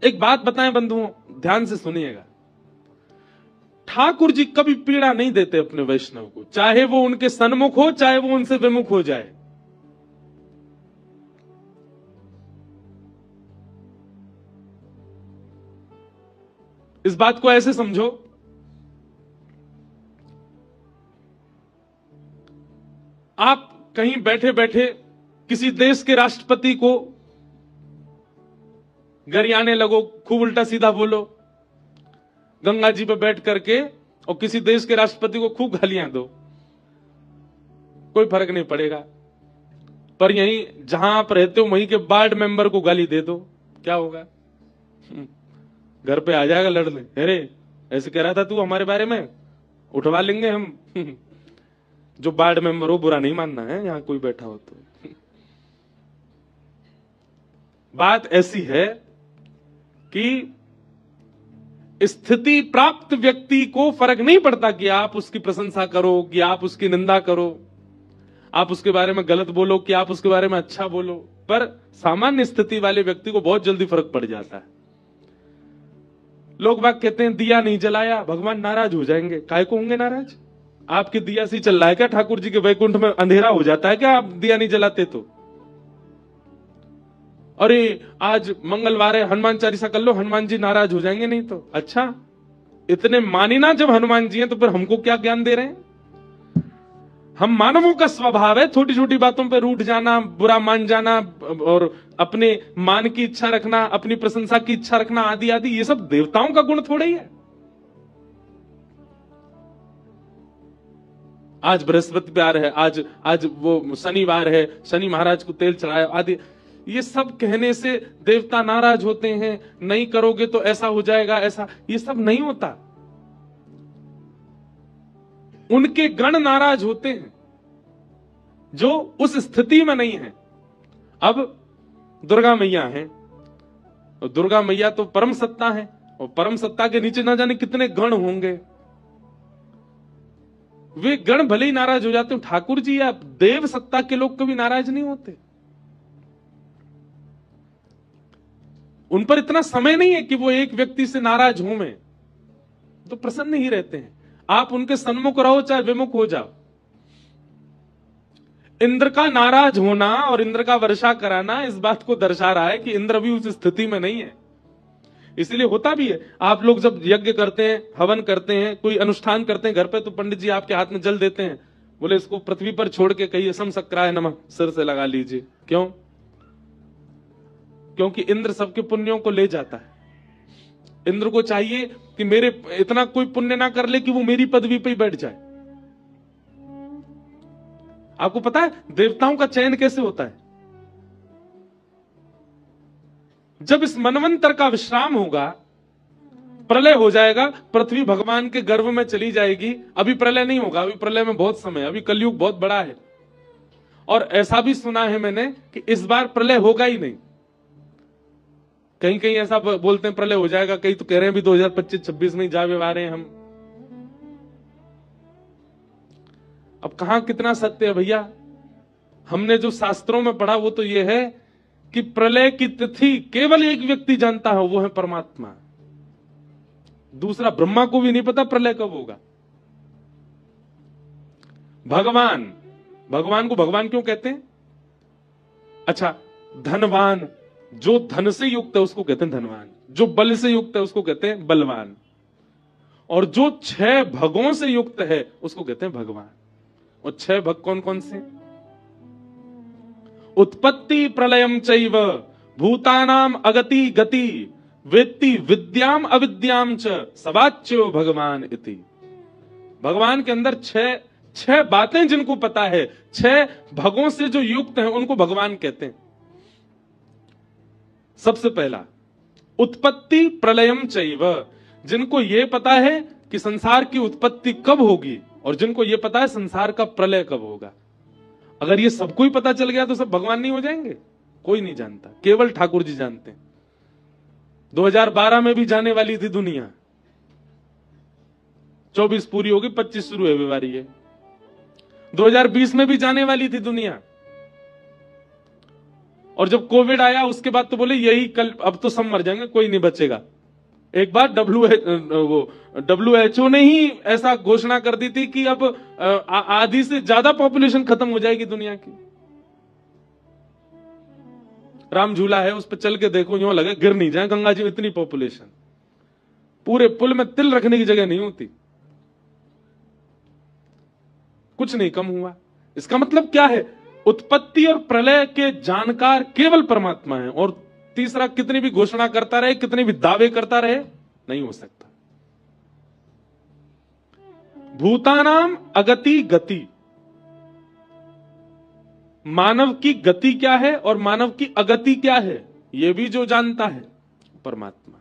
एक बात बताएं बंधुओं, ध्यान से सुनिएगा। ठाकुर जी कभी पीड़ा नहीं देते अपने वैष्णव को, चाहे वो उनके सन्मुख हो चाहे वो उनसे विमुख हो जाए। इस बात को ऐसे समझो, आप कहीं बैठे बैठे किसी देश के राष्ट्रपति को गरियाने लगो, खूब उल्टा सीधा बोलो गंगा जी पे बैठ करके, और किसी देश के राष्ट्रपति को खूब गालियां दो, कोई फर्क नहीं पड़ेगा। पर यहीं जहां आप रहते हो वहीं के वार्ड मेंबर को गाली दे दो, क्या होगा? घर पे आ जाएगा लड़ने, अरे ऐसे कह रहा था तू हमारे बारे में, उठवा लेंगे हम। जो वार्ड मेंबर हो, बुरा नहीं मानना है यहां कोई बैठा हो तो। बात ऐसी है कि स्थिति प्राप्त व्यक्ति को फर्क नहीं पड़ता कि आप उसकी प्रशंसा करो, कि आप उसकी निंदा करो, आप उसके बारे में गलत बोलो, कि आप उसके बारे में अच्छा बोलो। पर सामान्य स्थिति वाले व्यक्ति को बहुत जल्दी फर्क पड़ जाता है। लोग बाग कहते हैं दिया नहीं जलाया भगवान नाराज हो जाएंगे। काहे को होंगे नाराज? आपके दिया से चल रहा है क्या? ठाकुर जी के वैकुंठ में अंधेरा हो जाता है क्या आप दिया नहीं जलाते तो? अरे आज मंगलवार है, हनुमान चालीसा कर लो, हनुमान जी नाराज हो जाएंगे नहीं तो। अच्छा, इतने मानी ना जब हनुमान जी हैं तो फिर हमको क्या ज्ञान दे रहे हैं? हम मानवों का स्वभाव है छोटी छोटी बातों पे रूठ जाना, बुरा मान जाना, और अपने मान की इच्छा रखना, अपनी प्रशंसा की इच्छा रखना, आदि आदि। ये सब देवताओं का गुण थोड़ा ही है। आज बृहस्पतिवार है, आज वो शनिवार है, शनि महाराज को तेल चढ़ाया आदि। ये सब कहने से देवता नाराज होते हैं, नहीं करोगे तो ऐसा हो जाएगा, ऐसा। ये सब नहीं होता। उनके गण नाराज होते हैं जो उस स्थिति में नहीं है। अब दुर्गा मैया है, और दुर्गा मैया तो परम सत्ता है, और परम सत्ता के नीचे ना जाने कितने गण होंगे। वे गण भले ही नाराज हो जाते हैं, ठाकुर जी या देव सत्ता के लोग कभी नाराज नहीं होते। उन पर इतना समय नहीं है कि वो एक व्यक्ति से नाराज हो में, तो प्रसन्न ही रहते हैं। आप उनके सन्मुख रहो चाहे विमुख हो जाओ। इंद्र का नाराज होना और इंद्र का वर्षा कराना इस बात को दर्शा रहा है कि इंद्र भी उस स्थिति में नहीं है। इसलिए होता भी है, आप लोग जब यज्ञ करते हैं, हवन करते हैं, कोई अनुष्ठान करते हैं घर पे, तो पंडित जी आपके हाथ में जल देते हैं, बोले इसको पृथ्वी पर छोड़ के कहिए सम सक्राय नमः, सिर से लगा लीजिए। क्यों? क्योंकि इंद्र सबके पुण्यों को ले जाता है। इंद्र को चाहिए कि मेरे इतना कोई पुण्य ना कर ले कि वो मेरी पदवी पे ही बैठ जाए। आपको पता है देवताओं का चयन कैसे होता है? जब इस मनवंतर का विश्राम होगा, प्रलय हो जाएगा, पृथ्वी भगवान के गर्भ में चली जाएगी। अभी प्रलय नहीं होगा, अभी प्रलय में बहुत समय, अभी कलयुग बहुत बड़ा है। और ऐसा भी सुना है मैंने कि इस बार प्रलय होगा ही नहीं। कहीं कहीं ऐसा बोलते हैं प्रलय हो जाएगा, कहीं तो कह रहे हैं भी 2025-26 में जा व्यवहार हैं हम। अब कहां कितना सत्य है भैया? हमने जो शास्त्रों में पढ़ा वो तो ये है कि प्रलय की तिथि केवल एक व्यक्ति जानता है, वो है परमात्मा। दूसरा ब्रह्मा को भी नहीं पता प्रलय कब होगा। भगवान को भगवान क्यों कहते हैं? अच्छा, धनवान, जो धन से युक्त है उसको कहते हैं धनवान, जो बल से युक्त है उसको कहते हैं बलवान, और जो 6 भगों से युक्त है उसको कहते हैं भगवान। और 6 भग कौन कौन से? उत्पत्ति प्रलयम चैव भूतानाम अगति गति वेत्ति विद्याम अविद्याम च सवाच्यो भगवान इति। भगवान के अंदर 6 बातें जिनको पता है, 6 भगों से जो युक्त हैं उनको भगवान कहते हैं। सबसे पहला उत्पत्ति प्रलयम चैव, जिनको यह पता है कि संसार की उत्पत्ति कब होगी, और जिनको यह पता है संसार का प्रलय कब होगा। अगर ये सबको ही पता चल गया तो सब भगवान नहीं हो जाएंगे? कोई नहीं जानता, केवल ठाकुर जी जानते हैं। 2012 में भी जाने वाली थी दुनिया, 24 पूरी होगी, 25 शुरू है बीमारी है। 2020 में भी जाने वाली थी दुनिया, और जब कोविड आया उसके बाद तो बोले यही कल, अब तो सब मर जाएंगे, कोई नहीं बचेगा। एक बार WHO ने ही ऐसा घोषणा कर दी थी कि अब आधी से ज्यादा पॉपुलेशन खत्म हो जाएगी दुनिया की। राम झूला है, उस पर चल के देखो, यूं लगे गिर नहीं जाए गंगा जी में, इतनी पॉपुलेशन, पूरे पुल में तिल रखने की जगह नहीं होती। कुछ नहीं कम हुआ। इसका मतलब क्या है? उत्पत्ति और प्रलय के जानकार केवल परमात्मा है। और तीसरा, कितनी भी घोषणा करता रहे, कितने भी दावे करता रहे, नहीं हो सकता। भूतानाम अगति गति, मानव की गति क्या है और मानव की अगति क्या है, यह भी जो जानता है परमात्मा।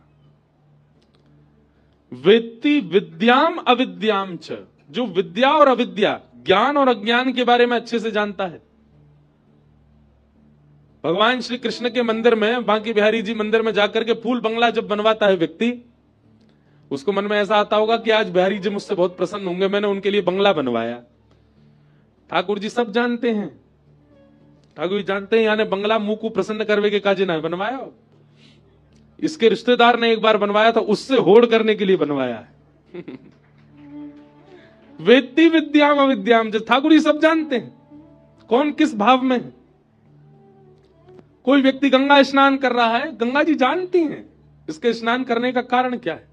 वेत्ति विद्याम अविद्याम च, जो विद्या और अविद्या, ज्ञान और अज्ञान के बारे में अच्छे से जानता है। भगवान श्री कृष्ण के मंदिर में, बांके बिहारी जी मंदिर में जाकर के फूल बंगला जब बनवाता है व्यक्ति, उसको मन में ऐसा आता होगा कि आज बिहारी जी मुझसे बहुत प्रसन्न होंगे, मैंने उनके लिए बंगला बनवाया। ठाकुर जी सब जानते हैं, ठाकुर जी जानते हैं यानी बंगला मुंह को प्रसन्न करवे के काजे ना बनवाया। इसके रिश्तेदार ने एक बार बनवाया था, उससे होड़ करने के लिए बनवाया है। वेत्ति विद्याम अविद्याम, जो ठाकुर जी सब जानते हैं कौन किस भाव में है। कोई व्यक्ति गंगा स्नान कर रहा है, गंगा जी जानती हैं इसके स्नान करने का कारण क्या है।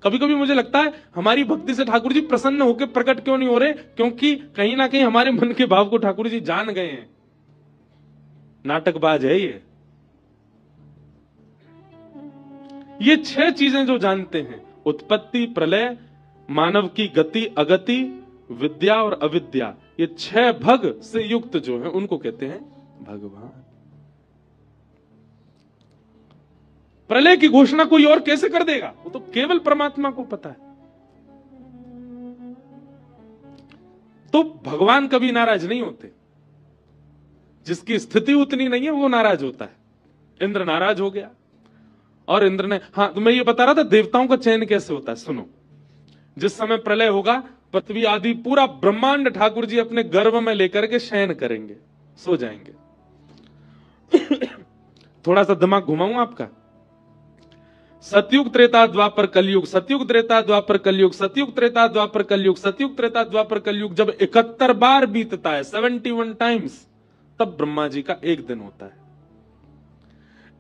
कभी कभी मुझे लगता है हमारी भक्ति से ठाकुर जी प्रसन्न होकर प्रकट क्यों नहीं हो रहे, क्योंकि कहीं ना कहीं हमारे मन के भाव को ठाकुर जी जान गए हैं। नाटकबाज है ये 6 चीजें जो जानते हैं, उत्पत्ति, प्रलय, मानव की गति अगति, विद्या और अविद्या, ये 6 भग से युक्त जो है उनको कहते हैं भगवान। प्रलय की घोषणा कोई और कैसे कर देगा, वो तो केवल परमात्मा को पता है। तो भगवान कभी नाराज नहीं होते, जिसकी स्थिति उतनी नहीं है वो नाराज होता है। इंद्र नाराज हो गया और इंद्र ने, हाँ तो मैं ये बता रहा था देवताओं का चयन कैसे होता है, सुनो। जिस समय प्रलय होगा, पृथ्वी आदि पूरा ब्रह्मांड ठाकुर जी अपने गर्भ में लेकर के शयन करेंगे, सो जाएंगे। थोड़ा सा दिमाग घुमाऊं आपका। सतयुग त्रेता द्वापर कलयुग, सतयुग त्रेता द्वापर कलयुग, सतयुग त्रेता द्वापर कलयुग, सतयुग त्रेता द्वापर कलयुग जब 71 बार बीतता है, 71 टाइम्स, तब ब्रह्मा जी का एक दिन होता है।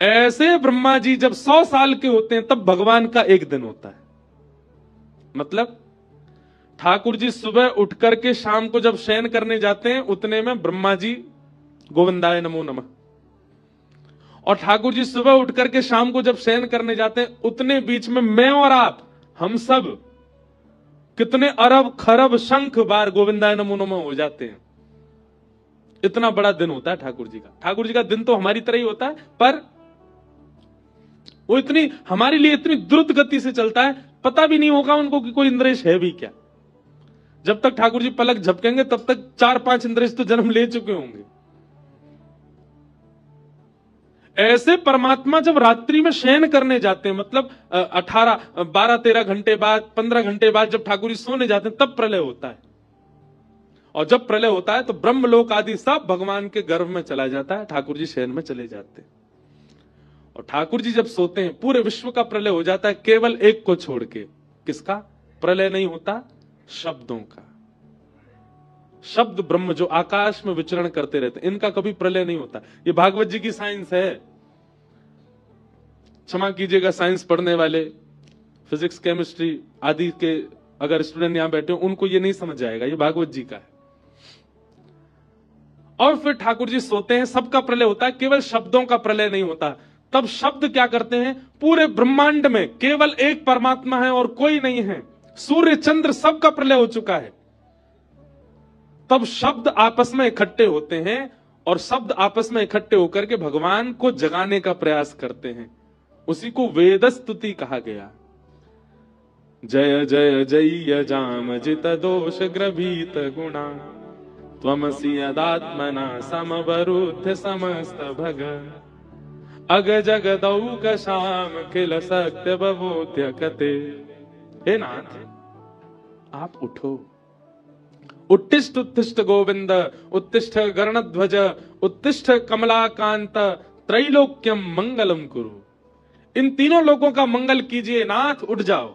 ऐसे ब्रह्मा जी जब 100 साल के होते हैं तब भगवान का एक दिन होता है। मतलब ठाकुर जी सुबह उठ करके शाम को जब शयन करने जाते हैं, उतने में ब्रह्मा जी गोविंदाय नमो नमः, और ठाकुर जी सुबह उठ करके शाम को जब शयन करने जाते हैं, उतने बीच में मैं और आप, हम सब कितने अरब खरब शंख बार गोविंदाय नमो नमः हो जाते हैं। इतना बड़ा दिन होता है ठाकुर जी का। ठाकुर जी का दिन तो हमारी तरह ही होता है, पर वो इतनी हमारे लिए इतनी द्रुत गति से चलता है, पता भी नहीं होगा उनको कि कोई इंद्रेश है भी क्या। जब तक ठाकुर जी पलक झपकेंगे तब तक 4-5 इंद्रेश तो जन्म ले चुके होंगे। ऐसे परमात्मा जब रात्रि में शयन करने जाते हैं, मतलब 12-13 घंटे बाद, 15 घंटे बाद जब ठाकुर जी सोने जाते हैं, तब प्रलय होता है। और जब प्रलय होता है तो ब्रह्मलोक आदि सब भगवान के गर्भ में चला जाता है, ठाकुर जी शयन में चले जाते हैं। और ठाकुर जी जब सोते हैं, पूरे विश्व का प्रलय हो जाता है, केवल एक को छोड़ के। किसका प्रलय नहीं होता? शब्दों का। शब्द ब्रह्म जो आकाश में विचरण करते रहते, इनका कभी प्रलय नहीं होता। ये भागवत जी की साइंस है। क्षमा कीजिएगा साइंस पढ़ने वाले, फिजिक्स केमिस्ट्री आदि के अगर स्टूडेंट यहां बैठे हो, उनको ये नहीं समझ आएगा, ये भागवत जी का है। और फिर ठाकुर जी सोते हैं, सबका प्रलय होता है, केवल शब्दों का प्रलय नहीं होता। तब शब्द क्या करते हैं? पूरे ब्रह्मांड में केवल एक परमात्मा है और कोई नहीं है। सूर्य चंद्र सबका प्रलय हो चुका है। तब शब्द आपस में इकट्ठे होते हैं और शब्द आपस में इकट्ठे होकर के भगवान को जगाने का प्रयास करते हैं। उसी को वेद स्तुति कहा गया। जय जय जय जाम जित दोष ग्रभीत गुणा त्वमसि यदात्मना समवरुद्ध समस्त भग अग जगदौक शाम किल सत्य बबोध्य कते। हे नाथ, आप उठो उत्तिष्ठ उत्तिष्ठ गोविंद, उत्तिष्ठ गरुणध्वज, उत्तिष्ठ कमलाकांत, त्रैलोक्यम मंगलम कुरु। इन तीनों लोगों का मंगल कीजिए नाथ, उठ जाओ।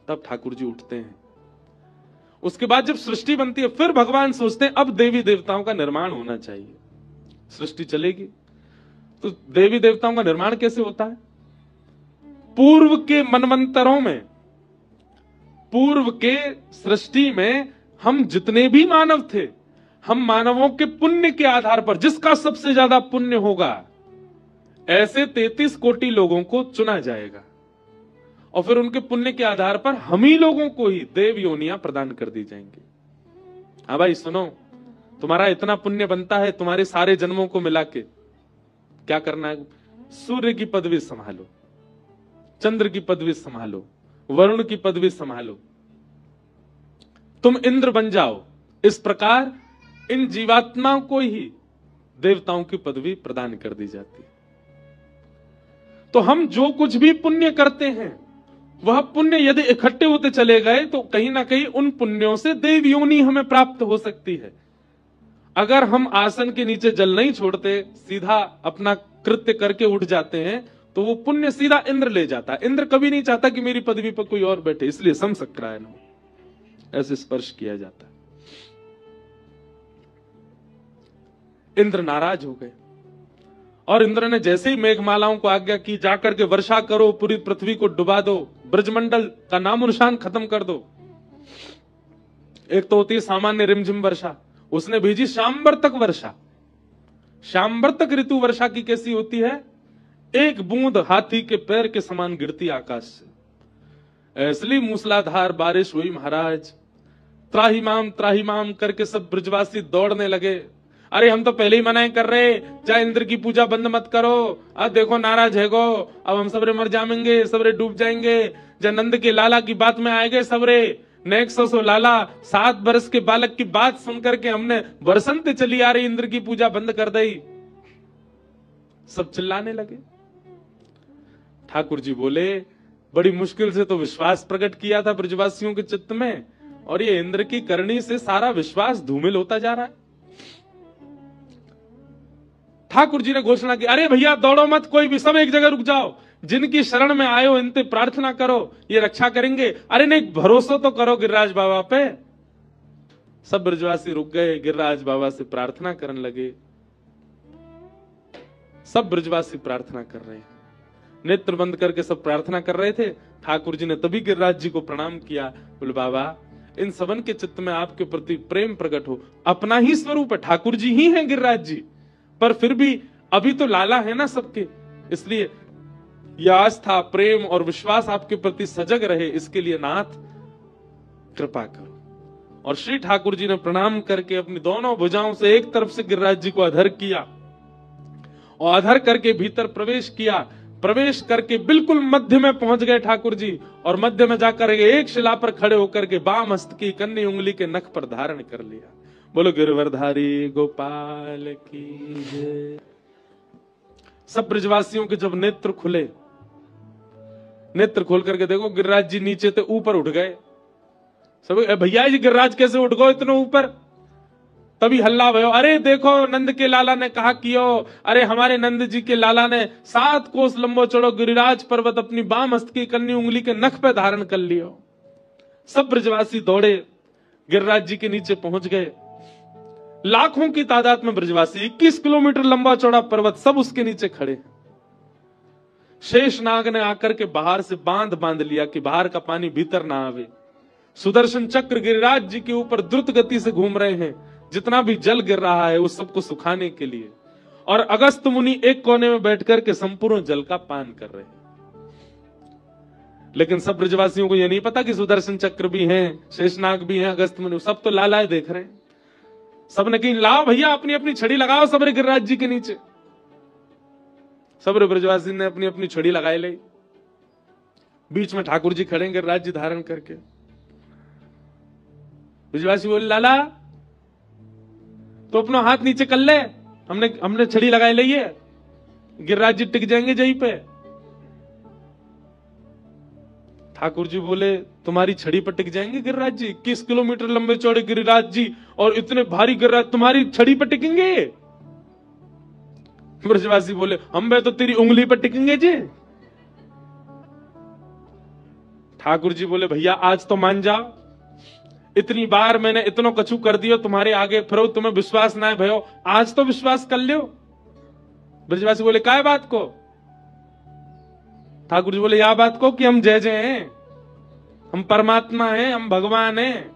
तब ठाकुर जी उठते हैं। उसके बाद जब सृष्टि बनती है, फिर भगवान सोचते हैं अब देवी देवताओं का निर्माण होना चाहिए। सृष्टि चलेगी तो देवी देवताओं का निर्माण कैसे होता है? पूर्व के मनवंतरों में, पूर्व के सृष्टि में हम जितने भी मानव थे, हम मानवों के पुण्य के आधार पर जिसका सबसे ज्यादा पुण्य होगा, ऐसे 33 कोटि लोगों को चुना जाएगा और फिर उनके पुण्य के आधार पर हम ही लोगों को ही देव योनियां प्रदान कर दी जाएंगी। हाँ भाई सुनो, तुम्हारा इतना पुण्य बनता है, तुम्हारे सारे जन्मों को मिला के क्या करना है? सूर्य की पदवी संभालो, चंद्र की पदवी संभालो, वरुण की पदवी संभालो, तुम इंद्र बन जाओ। इस प्रकार इन जीवात्माओं को ही देवताओं की पदवी प्रदान कर दी जाती है। तो हम जो कुछ भी पुण्य करते हैं, वह पुण्य यदि इकट्ठे होते चले गए तो कहीं ना कहीं उन पुण्यों से देव योनि हमें प्राप्त हो सकती है। अगर हम आसन के नीचे जल नहीं छोड़ते, सीधा अपना कृत्य करके उठ जाते हैं, तो वो पुण्य सीधा इंद्र ले जाता है। इंद्र कभी नहीं चाहता कि मेरी पदवी पर कोई और बैठे, इसलिए समसक्रायन ऐसे स्पर्श किया जाता है। इंद्र नाराज हो गए और इंद्र ने जैसे ही मेघमालाओं को आज्ञा की, जाकर के वर्षा करो, पूरी पृथ्वी को डुबा दो, ब्रजमंडल का नामो निशान खत्म कर दो। एक तो होती है सामान्य रिमझिम वर्षा, उसने भेजी शाम्बर तक वर्षा। शाम्बर तक ऋतु वर्षा की कैसी होती है? एक बूंद हाथी के पैर के समान गिरती आकाश से। ऐसी मूसलाधार बारिश हुई महाराज, त्राहिमाम करके सब ब्रजवासी दौड़ने लगे। अरे हम तो पहले ही मनाई कर रहे, चाहे इंद्र की पूजा बंद मत करो, अब देखो नाराज है गो, अब हम सबरे मर जाएंगे, सबरे डूब जाएंगे। जब नंद के लाला की बात में आएंगे सबरे, नेक्सो सो लाला, 7 वर्ष के बालक की बात सुनकर के हमने बरसंत चली आ रही इंद्र की पूजा बंद कर दी। सब चिल्लाने लगे। ठाकुर जी बोले, बड़ी मुश्किल से तो विश्वास प्रकट किया था ब्रजवासियों के चित्त में, और ये इंद्र की करनी से सारा विश्वास धूमिल होता जा रहा है। ठाकुर जी ने घोषणा की, अरे भैया दौड़ो मत, कोई भी, सब एक जगह रुक जाओ, जिनकी शरण में आए हो इनसे प्रार्थना करो, ये रक्षा करेंगे। अरे नहीं, भरोसा तो करो गिरिराज बाबा पे। सब ब्रजवासी रुक गए, गिरिराज बाबा से प्रार्थना करने लगे। सब ब्रजवासी प्रार्थना कर रहे हैं, नेत्र बंद करके सब प्रार्थना कर रहे थे। ठाकुर जी ने तभी गिरिराज जी को प्रणाम किया, बोले बाबा इन सबन के चित्त में आपके प्रति प्रेम प्रकट हो। अपना ही स्वरूप है, ठाकुर जी ही हैं गिरिराज जी, पर फिर भी अभी तो लाला है ना सबके, इसलिए यह आस्था, प्रेम और विश्वास आपके प्रति सजग रहे, इसके लिए नाथ कृपा करो। और श्री ठाकुर जी ने प्रणाम करके अपनी दोनों भुजाओं से एक तरफ से गिरिराज जी को अधर किया और अधर करके भीतर प्रवेश किया। प्रवेश करके बिल्कुल मध्य में पहुंच गए ठाकुर जी, और मध्य में जाकर एक शिला पर खड़े होकर के बाम हस्त की कन्नी उंगली के नख पर धारण कर लिया। बोलो गिरवरधारी गोपाल की जय। सब ब्रजवासियों के जब नेत्र खुले, नेत्र खोल करके देखो गिरिराज जी नीचे थे, ऊपर उठ गए। सब भैया जी गिरिराज कैसे उठ गए इतने ऊपर? तभी हल्ला भयो, अरे देखो नंद के लाला ने कहा कियो, अरे हमारे नंद जी के लाला ने 7 कोस लंबो चौड़ो गिरिराज पर्वत अपनी बाम हस्त की कन्नी उंगली के नख पे धारण कर लियो। सब ब्रजवासी दौड़े, गिरिराज जी के नीचे पहुंच गए। लाखों की तादाद में ब्रजवासी, 21 किलोमीटर लंबा चौड़ा पर्वत, सब उसके नीचे खड़े। शेषनाग ने आकर के बाहर से बांध लिया कि बाहर का पानी भीतर ना आवे। सुदर्शन चक्र गिरिराज जी के ऊपर द्रुत गति से घूम रहे हैं, जितना भी जल गिर रहा है उस सबको सुखाने के लिए। और अगस्त मुनि एक कोने में बैठकर के संपूर्ण जल का पान कर रहे हैं। लेकिन सब ब्रजवासियों को यह नहीं पता कि सुदर्शन चक्र भी हैं, शेषनाग भी हैं, अगस्त मुनि, सब तो लालाए देख रहे हैं। सबने कही लाओ भैया अपनी अपनी छड़ी लगाओ सबरे गिरिराज जी के नीचे। सबरे ब्रजवासी ने अपनी अपनी छड़ी लगाई ली। बीच में ठाकुर जी खड़े गिरिराज जी धारण करके। ब्रजवासी बोले लाला तो अपना हाथ नीचे कर ले, हमने छड़ी लगाई ली है, गिरिराज जी टिक जाएंगे जहीं पे। ठाकुर जी बोले तुम्हारी छड़ी पर टिक जाएंगे गिरिराज जी? 21 किलोमीटर लंबे चौड़े गिरिराज जी और इतने भारी गिरिराज तुम्हारी छड़ी पर टिकेंगे? ब्रजवासी बोले हम बे तो तेरी उंगली पर टिकेंगे जी। ठाकुर जी बोले भैया आज तो मान जाओ, इतनी बार मैंने इतनो कछु कर दियो तुम्हारे आगे, फिर तुम्हें विश्वास ना है भयो, आज तो विश्वास कर लियो। ब्रजवासी बोले काय बात को? ठाकुर जी बोले या बात को कि हम जय जय हैं, हम परमात्मा हैं, हम भगवान हैं।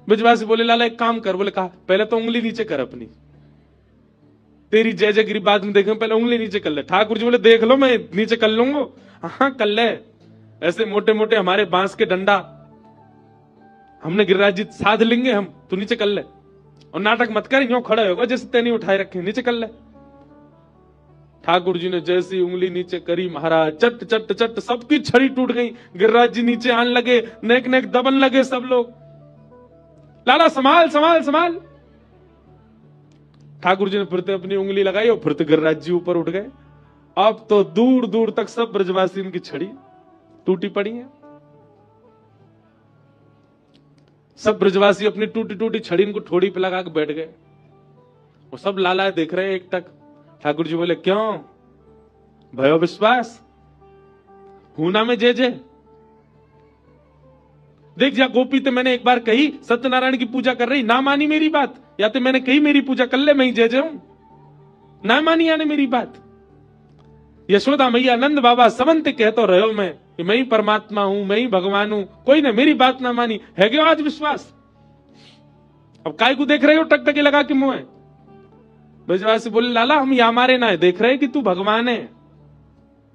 ब्रजवासी बोले लाला एक काम कर। बोले कहा पहले तो उंगली नीचे कर अपनी, तेरी जय जयगिरी बाद में देखेंगे, पहले उंगली नीचे कर ले। ठाकुर जी बोले देख लो मैं नीचे कर लूंगा। हाँ कर ले, ऐसे मोटे मोटे हमारे बांस के डंडा हमने गिरिराज जी साध लेंगे हम, तू नीचे कर ले। और नाटक मत कर, यूं खड़े होगा जैसे तेनी उठाए रखे, नीचे कर ले। ठाकुर जी ने जैसी उंगली नीचे करी महाराज चट चट चट सबकी छड़ी टूट गई। गिरिराज जी नीचे आने लगे, नेक नेक दबन लगे सब लोग। लाला संभाल संभाल संभाल। ठाकुर जी ने फिर अपनी उंगली लगाई और फिर गिरिराज जी ऊपर उठ गए। अब तो दूर दूर तक सब ब्रजवासी इनकी छड़ी टूटी पड़ी है। सब ब्रजवासी अपनी टूटी टूटी छड़ी इनको ठोड़ी पे लगा के बैठ गए। वो सब लाला देख रहे हैं एक टक। ठाकुर जी बोले क्यों भयो विश्वास हूना में जय जय? देख जा गोपी तो मैंने एक बार कही सत्यनारायण की पूजा कर रही, ना मानी मेरी बात, या तो मैंने कही मेरी पूजा कर ले मैं ही जय जय हूं, ना मानी आने मेरी बात। यशोदा मैया नंद बाबा समन्त कह तो रहो मैं कि मैं ही परमात्मा हूं, मैं ही भगवान हूं, कोई ने मेरी बात ना मानी, है क्यों आज विश्वास? अब काय को देख रहे हो टकटके लगा के मुंह? ब्रजवासी बोले लाला हम या मारे ना है, देख रहे कि तू भगवान है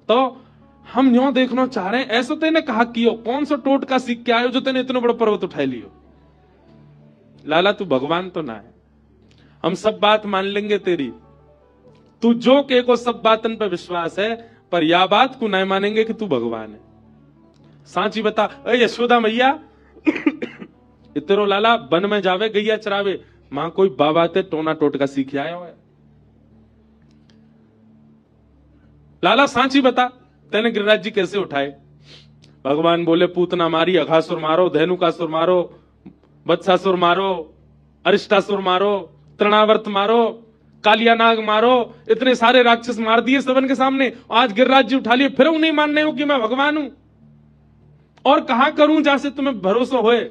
तो हम यूं देखना चाह रहे हैं। ऐसा तेने कहा कियो, कौन सा टोट का सीख के आयो जो तेने इतना बड़ा पर्वत उठा लियो? लाला तू भगवान तो ना है, हम सब बात मान लेंगे तेरी, तू जो के को सब बातन पर विश्वास है, पर या बात को नहीं मानेंगे कि तू भगवान है। सांची बता अरे यशोदा मैया इतरो लाला वन में जावे गैया चरावे, मां कोई बाबा ते टोना टोटका सीख आया है। लाला सांची बता तेने गिरिराज जी कैसे उठाए? भगवान बोले पूतना मारी, अघासुर मारो, धेनुकासुर मारो, वत्सासुर मारो, अरिष्टासुर मारो, तृणावर्त मारो, कालिया नाग मारो, इतने सारे राक्षस मार दिए सबन के सामने। आज गिरिराज जी उठा लिए, फिर नहीं मानने हो कि मैं भगवान हूं? और कहां करूं जैसे तुम्हें भरोसा होए?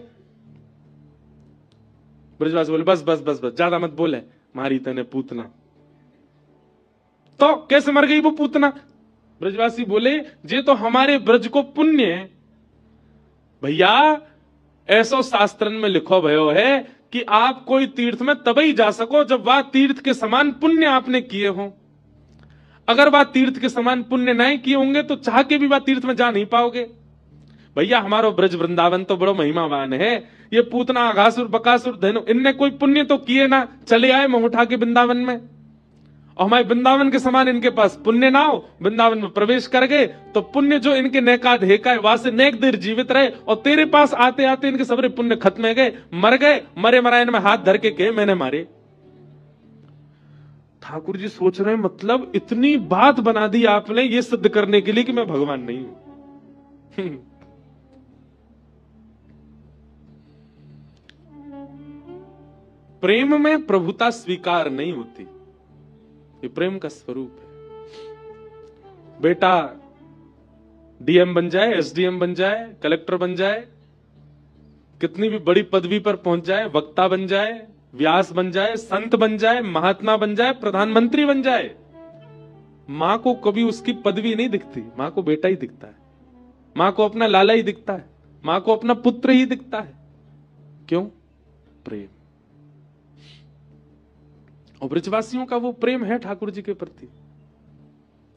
ब्रजवासी बोले बस बस बस बस ज्यादा मत बोले, मारी तेने पूतना। तो कैसे मर गई वो पूतना? ब्रजवासी बोले जे तो हमारे ब्रज को पुण्य है भैया, ऐसो शास्त्रन में लिखो भयो है कि आप कोई तीर्थ में तभी जा सको जब वह तीर्थ के समान पुण्य आपने किए हो। अगर वह तीर्थ के समान पुण्य नहीं किए होंगे तो चाह के भी वह तीर्थ में जा नहीं पाओगे। भैया हमारो ब्रज वृंदावन तो बड़ो महिमावान है, ये पूतना अघासुर बकासुर धेनु इनने कोई पुण्य तो किए ना, चले आए मुंह उठा के वृंदावन में, और हमारे वृंदावन के समान इनके पास पुण्य ना हो, वृंदावन में प्रवेश कर गए तो पुण्य जो इनके नेका धेका है वहां से नेक देर जीवित रहे, और तेरे पास आते आते इनके सबरे पुण्य खत्म हो गए, मर गए, मरे मरायन में हाथ धर के कहे मैंने मारे। ठाकुर जी सोच रहे हैं मतलब इतनी बात बना दी आपने ये सिद्ध करने के लिए कि मैं भगवान नहीं हूं। प्रेम में प्रभुता स्वीकार नहीं होती, ये प्रेम का स्वरूप है। बेटा डीएम बन जाए, एसडीएम बन जाए, कलेक्टर बन जाए, कितनी भी बड़ी पदवी पर पहुंच जाए, वक्ता बन जाए, व्यास बन जाए, संत बन जाए, महात्मा बन जाए, प्रधानमंत्री बन जाए, मां को कभी उसकी पदवी नहीं दिखती, मां को बेटा ही दिखता है, मां को अपना लाला ही दिखता है, मां को अपना पुत्र ही दिखता है। क्यों? प्रेम। और ब्रजवासियों का वो प्रेम है ठाकुर जी के प्रति।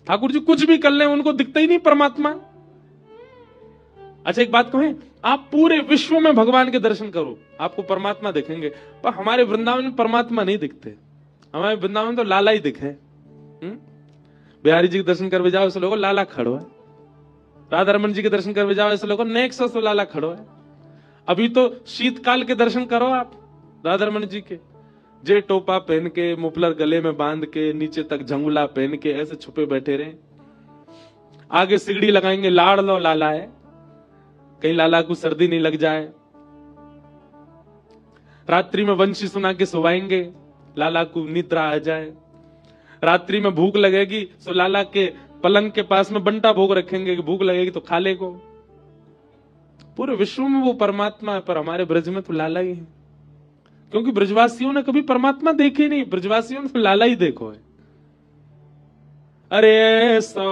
ठाकुर जी कुछ भी कर ले उनको दिखता ही नहीं परमात्मा। अच्छा एक बात कहें, आप पूरे विश्व में भगवान के दर्शन करो आपको परमात्मा दिखेंगे, पर हमारे वृंदावन में परमात्मा नहीं दिखते। हमारे वृंदावन तो लाला ही दिखे। बिहारी जी के दर्शन करवे जाओ ऐसे लोगों लाला खड़ो है, राधा रमन जी के दर्शन करवे जाओ ऐसे लोगों नेक्स्ट सो लाला खड़ो है। अभी तो शीतकाल के दर्शन करो आप राधा रमन जी के, जे टोपा पहन के, मुफलर गले में बांध के, नीचे तक झंगुला पहन के ऐसे छुपे बैठे रहे। आगे सिगड़ी लगाएंगे, लाड़ लो लाला है, कहीं लाला को सर्दी नहीं लग जाए। रात्रि में वंशी सुना के सुवाएंगे, लाला को निद्रा आ जाए। रात्रि में भूख लगेगी तो लाला के पलंग के पास में बंटा भोग रखेंगे कि भूख लगेगी तो खा लेगो। पूरे विश्व में वो परमात्मा है, पर हमारे ब्रज में तो लाला ही है, क्योंकि ब्रजवासियों ने कभी परमात्मा देखे नहीं, ब्रजवासियों ने तो लाला ही देखो है। अरे सो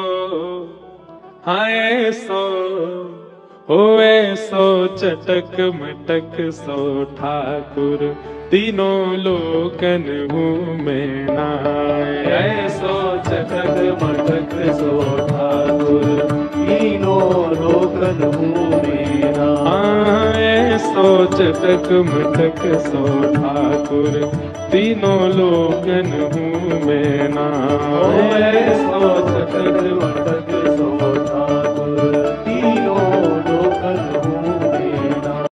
हाय सो होए सो चटक मटक सो ठाकुर, तीनों लोकन में नाय। सो चटक मटक सो ठाकुर, तीनों लोकन में नाय। सो चटक मटक सो ठाकुर, तीनों लोकन में नाय। सो चटक मटक सो